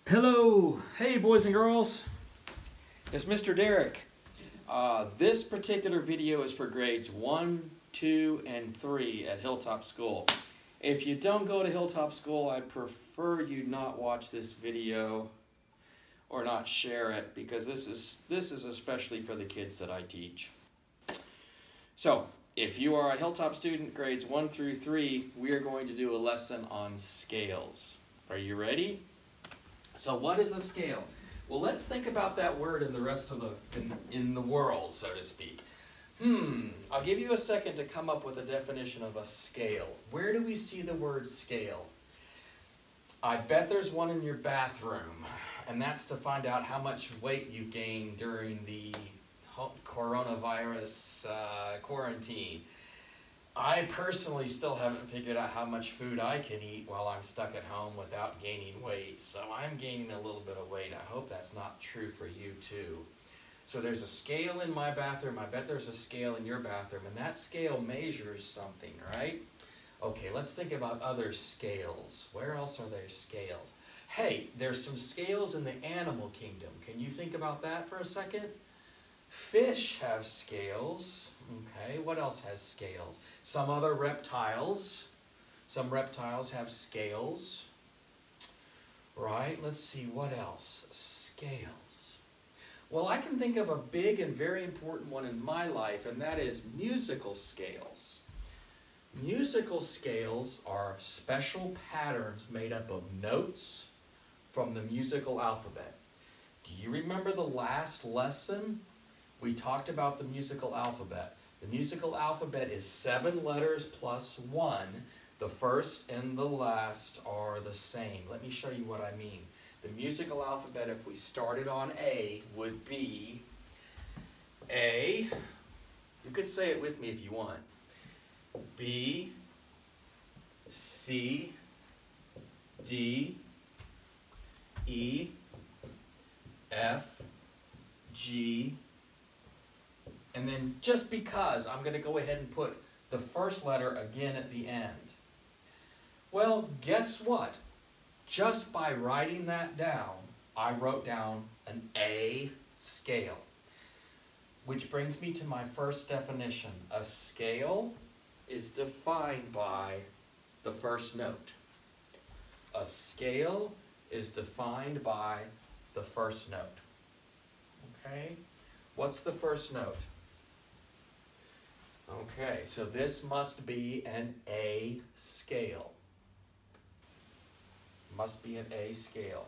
Hello, hey boys and girls, it's Mr. Derek. This particular video is for grades 1, 2, and 3 at Hilltop School. If you don't go to Hilltop School, I prefer you not watch this video or not share it because this is especially for the kids that I teach. So, if you are a Hilltop student, grades 1 through 3, we are going to do a lesson on scales. Are you ready? So what is a scale? Well, let's think about that word in the rest of in the world, so to speak. I'll give you a second to come up with a definition of a scale. Where do we see the word scale? I bet there's one in your bathroom, and that's to find out how much weight you've gained during the coronavirus quarantine. I personally still haven't figured out how much food I can eat while I'm stuck at home without gaining weight. So I'm gaining a little bit of weight. I hope that's not true for you too. So there's a scale in my bathroom. I bet there's a scale in your bathroom. And that scale measures something, right? Okay, let's think about other scales. Where else are there scales? Hey, there's some scales in the animal kingdom. Can you think about that for a second? Fish have scales. Okay, what else has scales? Some other reptiles. Some reptiles have scales. Right, let's see, what else? Scales. Well, I can think of a big and very important one in my life, and that is musical scales. Musical scales are special patterns made up of notes from the musical alphabet. Do you remember the last lesson? We talked about the musical alphabet. The musical alphabet is 7 letters plus 1. The first and the last are the same. Let me show you what I mean. The musical alphabet, if we started on A, would be A. You could say it with me if you want. B, C, D, E, F, G, and then just because, I'm going to go ahead and put the first letter again at the end. Well, guess what? Just by writing that down, I wrote down an A scale. Which brings me to my first definition. A scale is defined by the first note. A scale is defined by the first note. Okay? What's the first note? Okay, so this must be an A scale. Must be an A scale.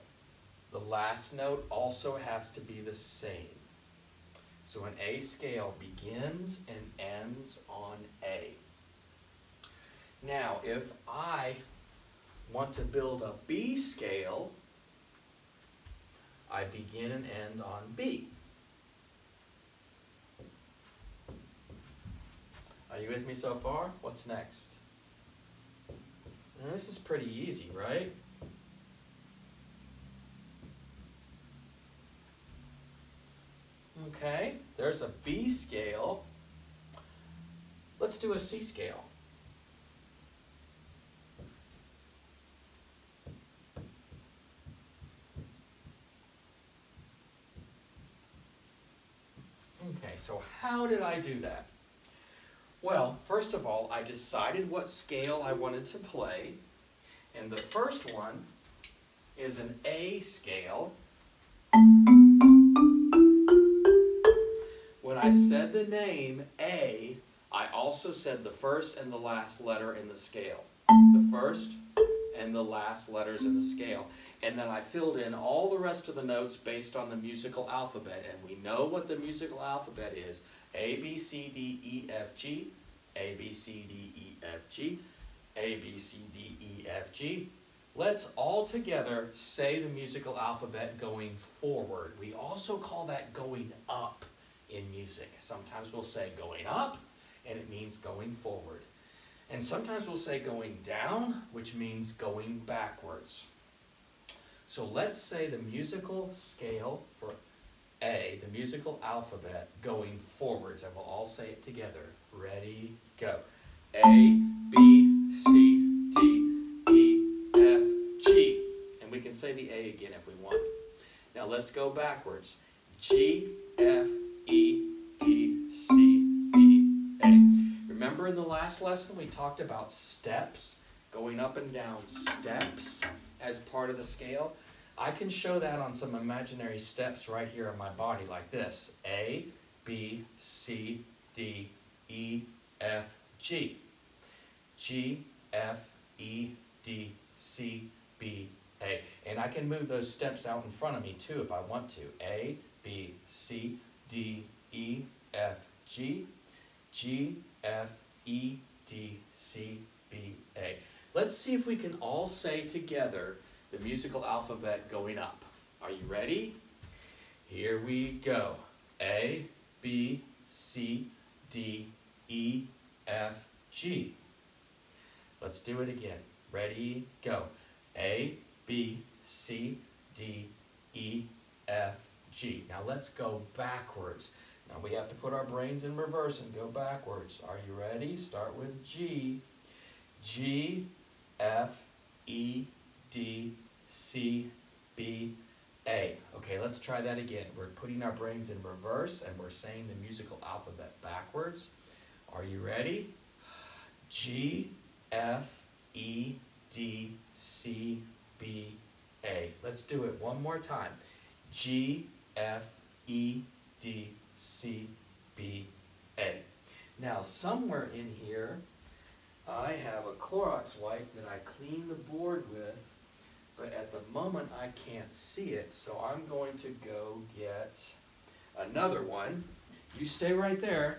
The last note also has to be the same. So an A scale begins and ends on A. Now, if I want to build a B scale, I begin and end on B. Are you with me so far? What's next? Now, this is pretty easy, right? Okay, there's a B scale. Let's do a C scale. Okay, so how did I do that? Well, first of all, I decided what scale I wanted to play, and the first one is an A scale. When I said the name A, I also said the first and the last letter in the scale. The first and the last letters in the scale. And then I filled in all the rest of the notes based on the musical alphabet. And we know what the musical alphabet is. A, B, C, D, E, F, G. A, B, C, D, E, F, G. A, B, C, D, E, F, G. Let's all together say the musical alphabet going forward. We also call that going up in music. Sometimes we'll say going up, and it means going forward. And sometimes we'll say going down, which means going backwards. So let's say the musical scale for A, the musical alphabet, going forwards, and we'll all say it together. Ready, go. A, B, C, D, E, F, G. And we can say the A again if we want. Now let's go backwards. G, F, E, D, C, B, A. Remember in the last lesson we talked about steps, going up and down steps as part of the scale? I can show that on some imaginary steps right here on my body like this. A, B, C, D, E, F, G. G, F, E, D, C, B, A. And I can move those steps out in front of me too if I want to. A, B, C, D, E, F, G, G, F, E, D, C, B, A. Let's see if we can all say together the musical alphabet going up. Are you ready? Here we go. A, B, C, D, E, F, G. Let's do it again. Ready, go. A, B, C, D, E, F, G. Now let's go backwards. Now we have to put our brains in reverse and go backwards. Are you ready? Start with G. G, F, E, D, C, B, A. Okay, let's try that again. We're putting our brains in reverse and we're saying the musical alphabet backwards. Are you ready? G, F, E, D, C, B, A. Let's do it one more time. G, F, E, D, C, B, A. Now, somewhere in here, I have a Clorox wipe that I clean the board with, but at the moment I can't see it, so I'm going to go get another one. You stay right there.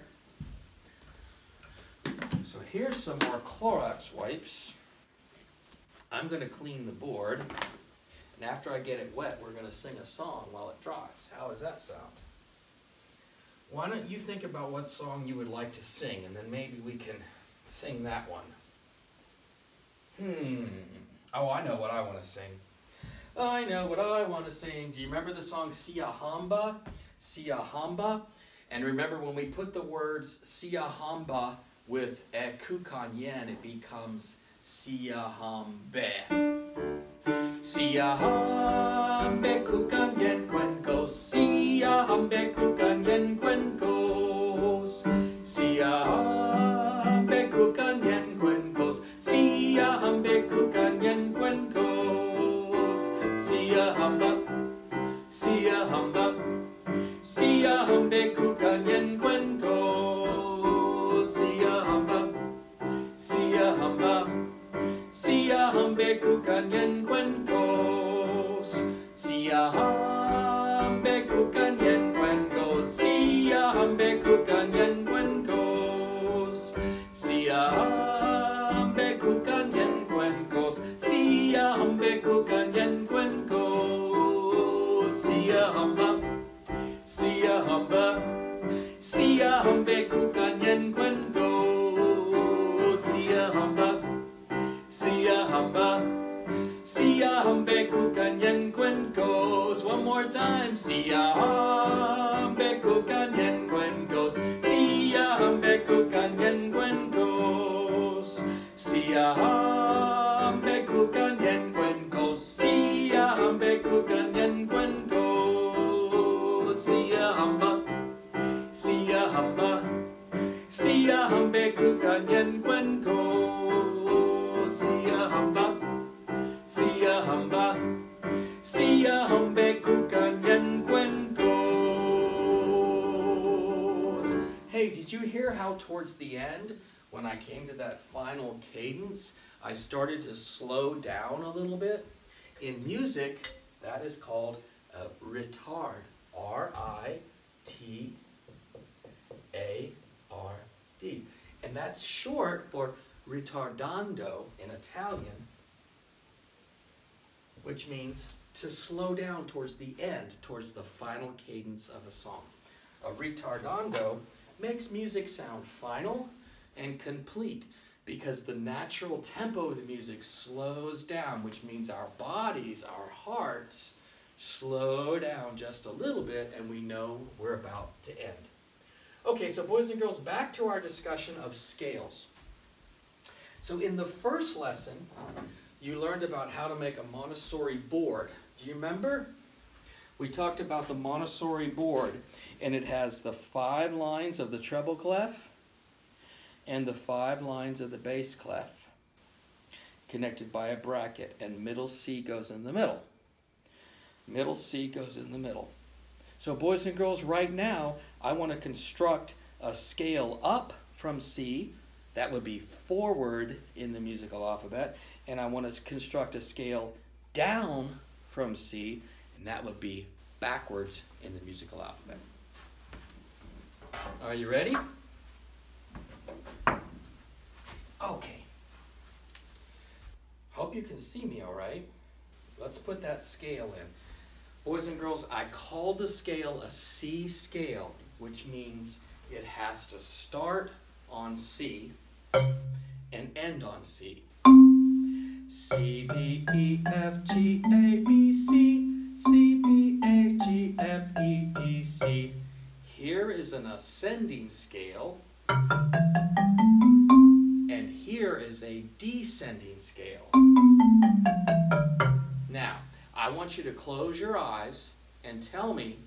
So here's some more Clorox wipes. I'm going to clean the board, and after I get it wet, we're going to sing a song while it dries. How does that sound? Why don't you think about what song you would like to sing, and then maybe we can sing that one. Oh, I know what I want to sing. I know what I want to sing. Do you remember the song Siahamba? Siahamba? And remember when we put the words Siahamba with kukanyen, it becomes Siahambe. Siahambe kukanyen kwenkos. Siahambe kukanyen kwenkos. Siahambe kukanyen kwenkos. Siahambe kukanyen kwenkos. Siahamba. Siahamba. Siahambe kukanyen kwenkos. Siahamba. Siahamba. Siahambe kukanyen kwenkos. Siahambe kukanyen kwenkos. Siahambe kukanyen kwenkos. Siahambe kukanyen kwenkos. Siahambe kukanyen kwenkos. Siahamba. Siahamba. Siahambe kukanyen kwenkos. Siahamba. Siahamba. Siahambe kukanyen kwenkos. One more time. Siahambe kukanyen kwenkos. Siahambe kukanyen kwenkos. Siahambe kukanyen kwenkos. Siahambe kukanyen kwenkos. Siahamba. Siahamba. Siahambe kukanyen kwenkos. Siahamba. Siahamba. Siahambe kukanyen kwenkos. Hey, did you hear how towards the end, when I came to that final cadence, I started to slow down a little bit? In music, that is called a retard. R-I-T-A-R-D. And that's short for ritardando in Italian, which means to slow down towards the end, towards the final cadence of a song. A ritardando makes music sound final and complete because the natural tempo of the music slows down, which means our bodies, our hearts, slow down just a little bit and we know we're about to end. Okay, so boys and girls, back to our discussion of scales. So in the first lesson, you learned about how to make a Montessori board. Do you remember? We talked about the Montessori board, and it has the 5 lines of the treble clef and the 5 lines of the bass clef connected by a bracket, and middle C goes in the middle. Middle C goes in the middle. So boys and girls, right now, I want to construct a scale up from C. That would be forward in the musical alphabet. And I want to construct a scale down from C, and that would be backwards in the musical alphabet. Are you ready? Okay. Hope you can see me all right. Let's put that scale in. Boys and girls, I called the scale a C scale, which means it has to start on C and end on C. C, D, E, F, G, A, B, C, C, B, A, G, F, E, D, C. Here is an ascending scale, and here is a descending scale. Now, I want you to close your eyes and tell me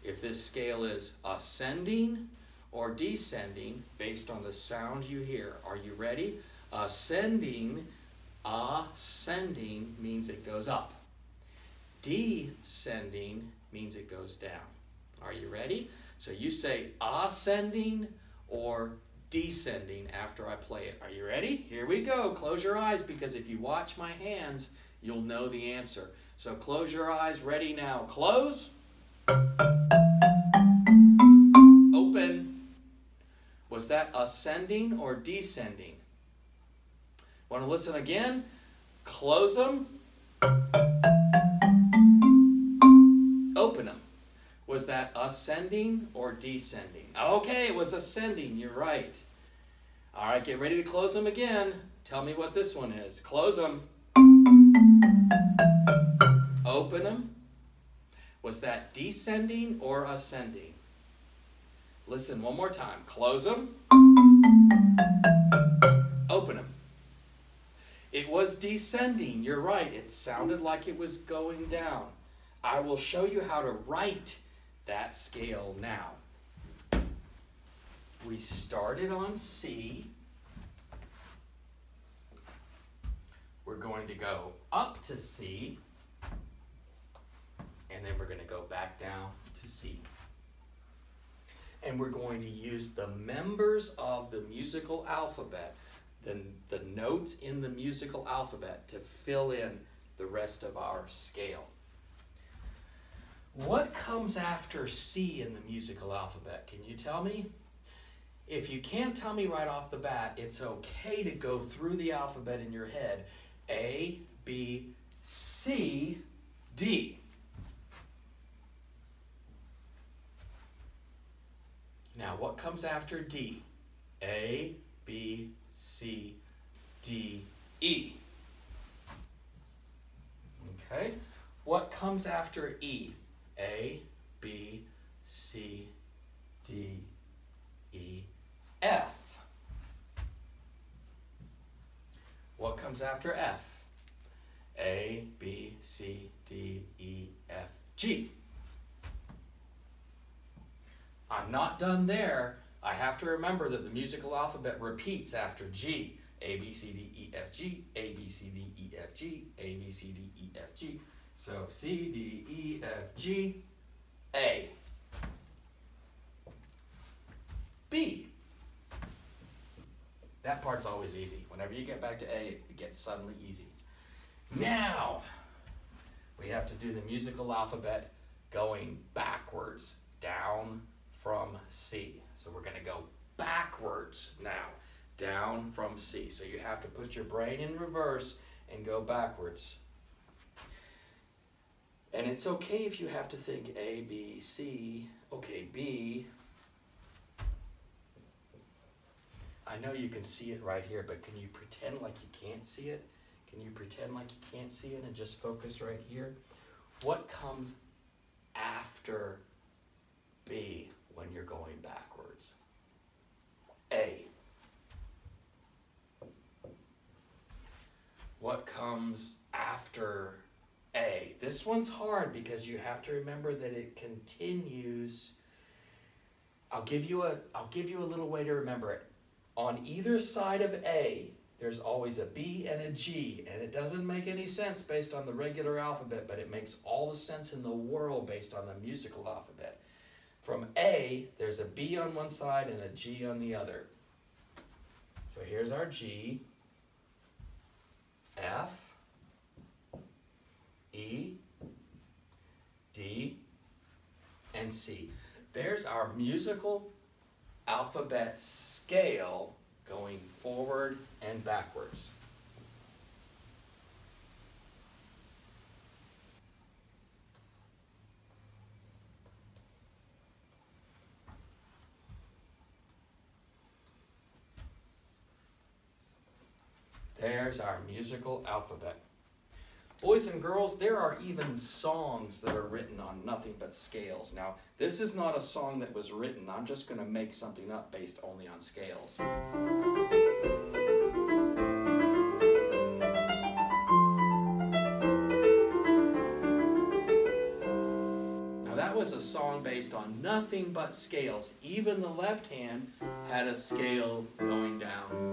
if this scale is ascending or descending based on the sound you hear. Are you ready? Ascending means it goes up. Descending means it goes down. Are you ready? So you say ascending or descending after I play it. Are you ready? Here we go. Close your eyes, because if you watch my hands, you'll know the answer. So close your eyes. Ready now. Close. Open. Was that ascending or descending? Want to listen again? Close them. Open them. Was that ascending or descending? Okay, it was ascending. You're right. All right, get ready to close them again. Tell me what this one is. Close them. Open them. Was that descending or ascending? Listen one more time. Close them. Open them. It was descending. You're right. It sounded like it was going down. I will show you how to write that scale now. We started on C. We're going to go up to C, and then we're going to go back down to C. And we're going to use the members of the musical alphabet, the notes in the musical alphabet, to fill in the rest of our scale. What comes after C in the musical alphabet? Can you tell me? If you can't tell me right off the bat, it's okay to go through the alphabet in your head. A, B, C, D. Now, what comes after D? A, B, C, D, E. Okay. What comes after E? A, B, C, D, E, F. What comes after F? A, B, C, D, E, F, G. I'm not done there. I have to remember that the musical alphabet repeats after G. A, B, C, D, E, F, G. A, B, C, D, E, F, G. A, B, C, D, E, F, G. So C, D, E, F, G, A. B. That part's always easy. Whenever you get back to A, it gets suddenly easy. Now, we have to do the musical alphabet going backwards, down from C. So we're going to go backwards now, down from C. So you have to put your brain in reverse and go backwards. And it's okay if you have to think A, B, C. Okay, B. I know you can see it right here, but can you pretend like you can't see it? Can you pretend like you can't see it and just focus right here? What comes after B when you're going backwards? A. what comes after A. This one's hard because you have to remember that it continues. I'll give you a little way to remember it. On either side of A, there's always a B and a G, and it doesn't make any sense based on the regular alphabet, but it makes all the sense in the world based on the musical alphabet. From A, there's a B on one side and a G on the other. So here's our G, F, E, D, and C. There's our musical alphabet scale going forward and backwards. There's our musical alphabet. Boys and girls, there are even songs that are written on nothing but scales. Now, this is not a song that was written. I'm just going to make something up based only on scales. Now, that was a song based on nothing but scales. Even the left hand had a scale going down.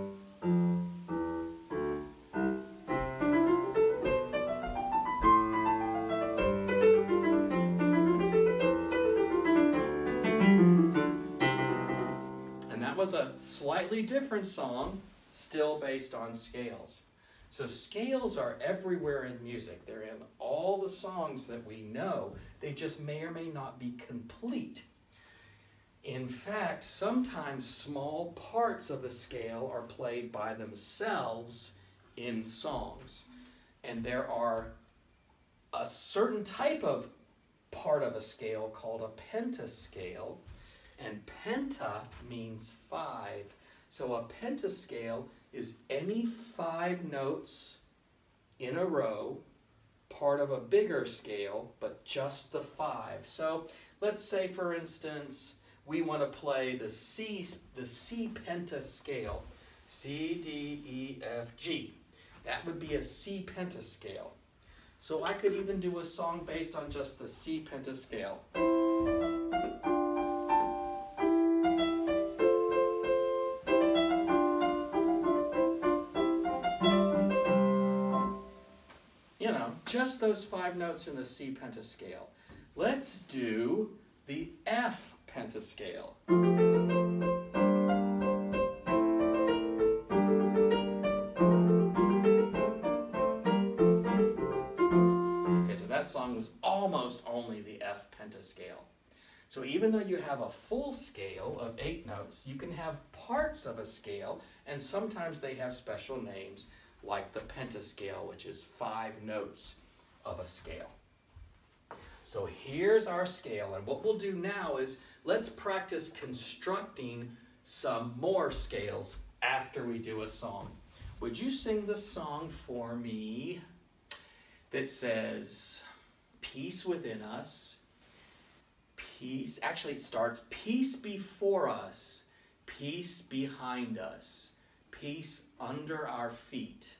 Was a slightly different song, still based on scales. So scales are everywhere in music. They're in all the songs that we know. They just may or may not be complete. In fact, sometimes small parts of the scale are played by themselves in songs. And there are a certain type of part of a scale called a pentascale. And penta means 5. So a pentascale is any 5 notes in a row, part of a bigger scale, but just the 5. So let's say, for instance, we want to play the C pentascale. C, D, E, F, G. That would be a C pentascale. So I could even do a song based on just the C pentascale. Just those 5 notes in the C pentascale. Let's do the F pentascale. Okay, so that song was almost only the F pentascale. So even though you have a full scale of 8 notes, you can have parts of a scale, and sometimes they have special names, like the pentascale, which is 5 notes of a scale. So here's our scale, and what we'll do now is let's practice constructing some more scales after we do a song. Would you sing the song for me that says, peace within us, peace, actually it starts, peace before us, peace behind us, peace under our feet,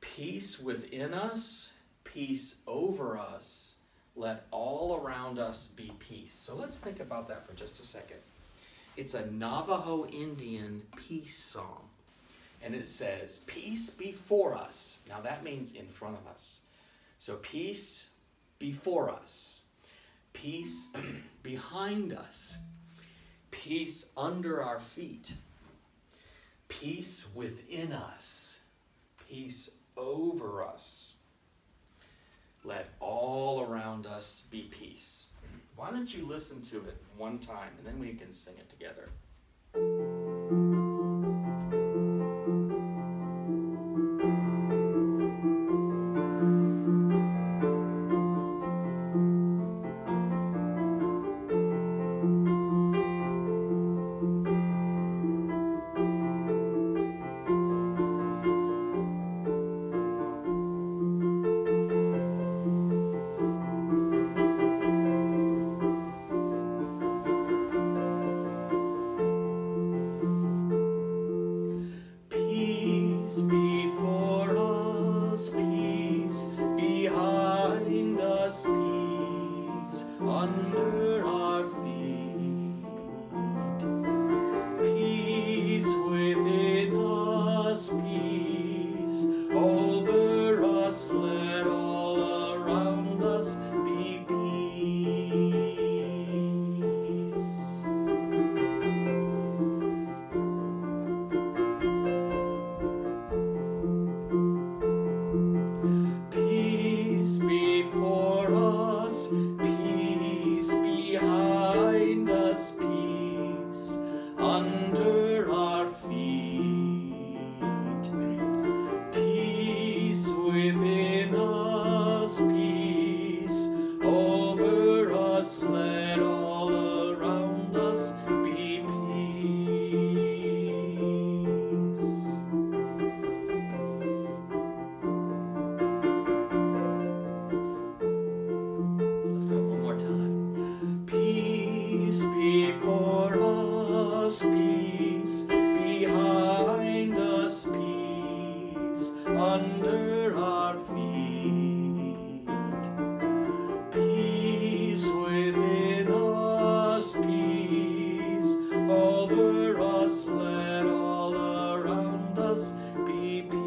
peace within us, peace over us, let all around us be peace. So let's think about that for just a second. It's a Navajo Indian peace song. And it says, peace before us. Now that means in front of us. So peace before us, peace behind us, peace under our feet, peace within us, peace over us. Let all around us be peace. Why don't you listen to it one time and then we can sing it together. under our feet. Peace within us, peace over us, let all around us be peace. Peace before us, peace behind us, peace under our feet. Peace within us, peace over us, let all around us be peace. Let's go one more time. Peace before us, peace behind us, peace under our feet. Peace within us, peace over us, let all around us be peace.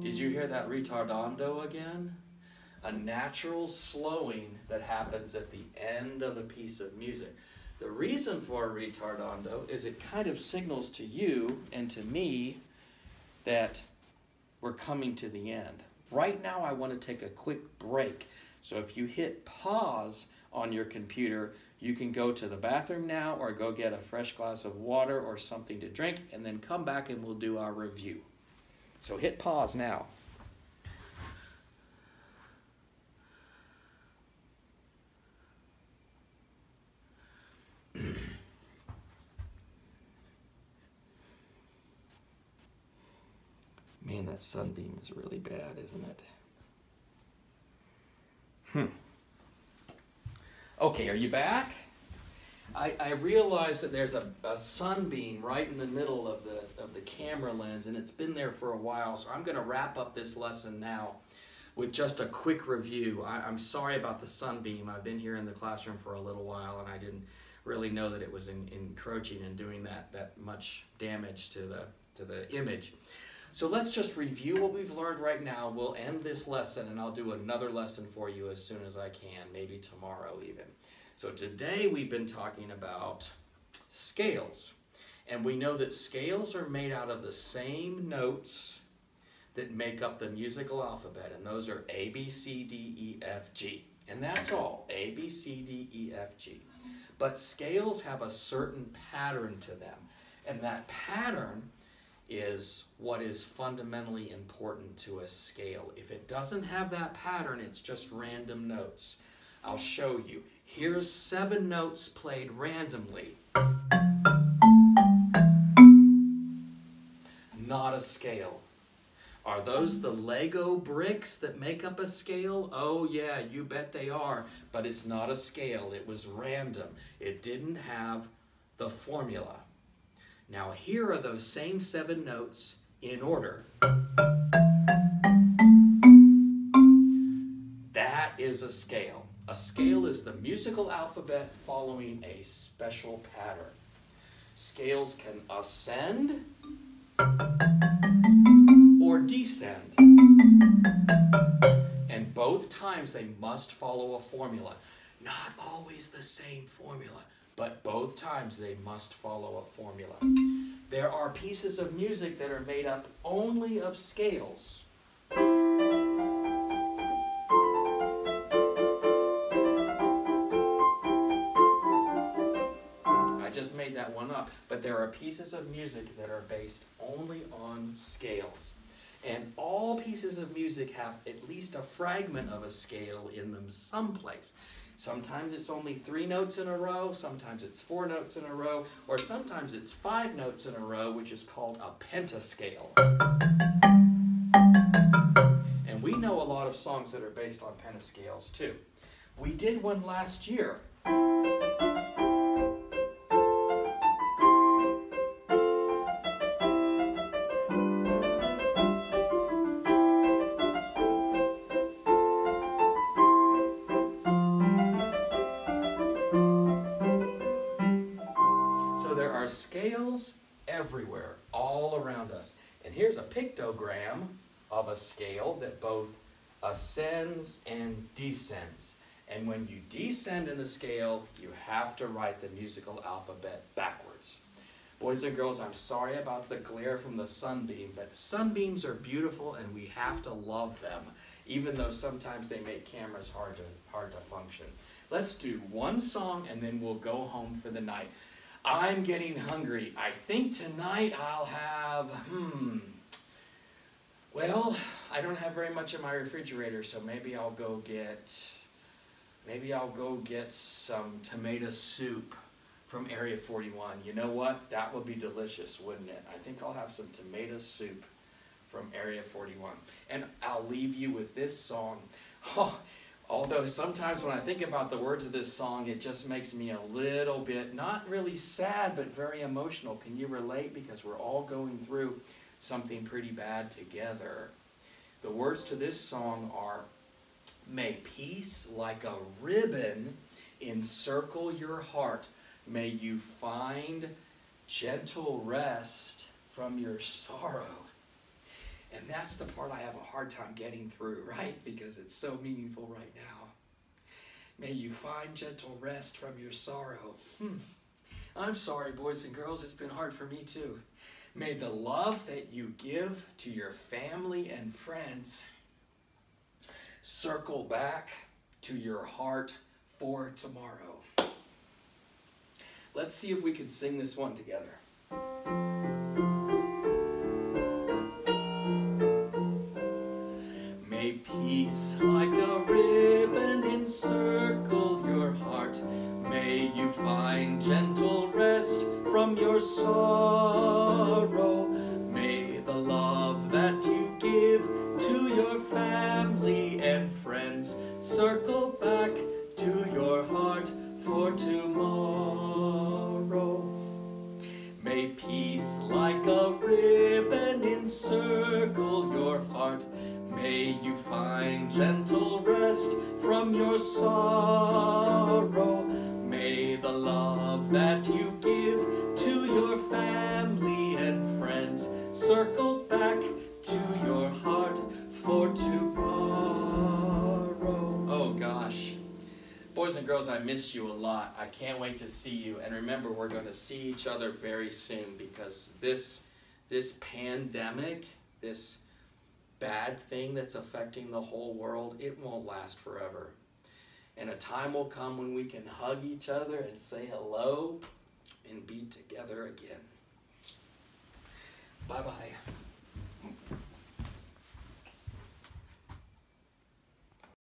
Did you hear that retardando again? A natural slowing that happens at the end of a piece of music. The reason for a retardando is it kind of signals to you and to me that we're coming to the end. Right now I want to take a quick break. So if you hit pause on your computer, you can go to the bathroom now or go get a fresh glass of water or something to drink and then come back and we'll do our review. So hit pause now. Man, that sunbeam is really bad, isn't it? Okay, are you back? I realized that there's a sunbeam right in the middle of the camera lens, and it's been there for a while, so I'm going to wrap up this lesson now with just a quick review. I'm sorry about the sunbeam. I've been here in the classroom for a little while, and I didn't really know that it was encroaching and doing that much damage to the image. So let's just review what we've learned right now. We'll end this lesson, and I'll do another lesson for you as soon as I can, maybe tomorrow even. So today we've been talking about scales. And we know that scales are made out of the same notes that make up the musical alphabet. And those are A, B, C, D, E, F, G. And that's all, A, B, C, D, E, F, G. But scales have a certain pattern to them. And that pattern is what is fundamentally important to a scale. If it doesn't have that pattern, it's just random notes. I'll show you. Here's 7 notes played randomly. Not a scale. Are those the Lego bricks that make up a scale? Oh yeah, you bet they are, but it's not a scale. It was random. It didn't have the formula. Now here are those same 7 notes in order. That is a scale. A scale is the musical alphabet following a special pattern. Scales can ascend or descend. And both times they must follow a formula. Not always the same formula, but both times they must follow a formula. There are pieces of music that are made up only of scales. I just made that one up, but there are pieces of music that are based only on scales. And all pieces of music have at least a fragment of a scale in them someplace. Sometimes it's only 3 notes in a row, sometimes it's 4 notes in a row, or sometimes it's 5 notes in a row, which is called a pentascale. And we know a lot of songs that are based on pentascales too. We did one last year. scales everywhere, all around us. And here's a pictogram of a scale that both ascends and descends. And when you descend in the scale, you have to write the musical alphabet backwards. Boys and girls, I'm sorry about the glare from the sunbeam, but sunbeams are beautiful and we have to love them, even though sometimes they make cameras hard to function. Let's do one song and then we'll go home for the night. I'm getting hungry. I think tonight I'll have, well, I don't have very much in my refrigerator, so maybe I'll go get some tomato soup from Area 41. You know what? That would be delicious, wouldn't it? I think I'll have some tomato soup from Area 41. And I'll leave you with this song. Oh, although sometimes when I think about the words of this song, it just makes me a little bit, not really sad, but very emotional. Can you relate? Because we're all going through something pretty bad together. The words to this song are, may peace like a ribbon encircle your heart. May you find gentle rest from your sorrow. And that's the part I have a hard time getting through, right? Because it's so meaningful right now. May you find gentle rest from your sorrow. I'm sorry, boys and girls, it's been hard for me too. May the love that you give to your family and friends circle back to your heart for tomorrow. Let's see if we can sing this one together. May peace like a ribbon encircle your heart. May you find gentle rest from your sorrow. May the love that you give to your family and friends circle back to your heart for tomorrow. May peace like a ribbon encircle your heart. May you find gentle rest from your sorrow. May the love that you give to your family and friends circle back to your heart for tomorrow. Oh gosh. Boys and girls, I miss you a lot. I can't wait to see you. And remember, we're going to see each other very soon because this pandemic, this bad thing that's affecting the whole world, it won't last forever. And a time will come when we can hug each other and say hello and be together again. Bye-bye.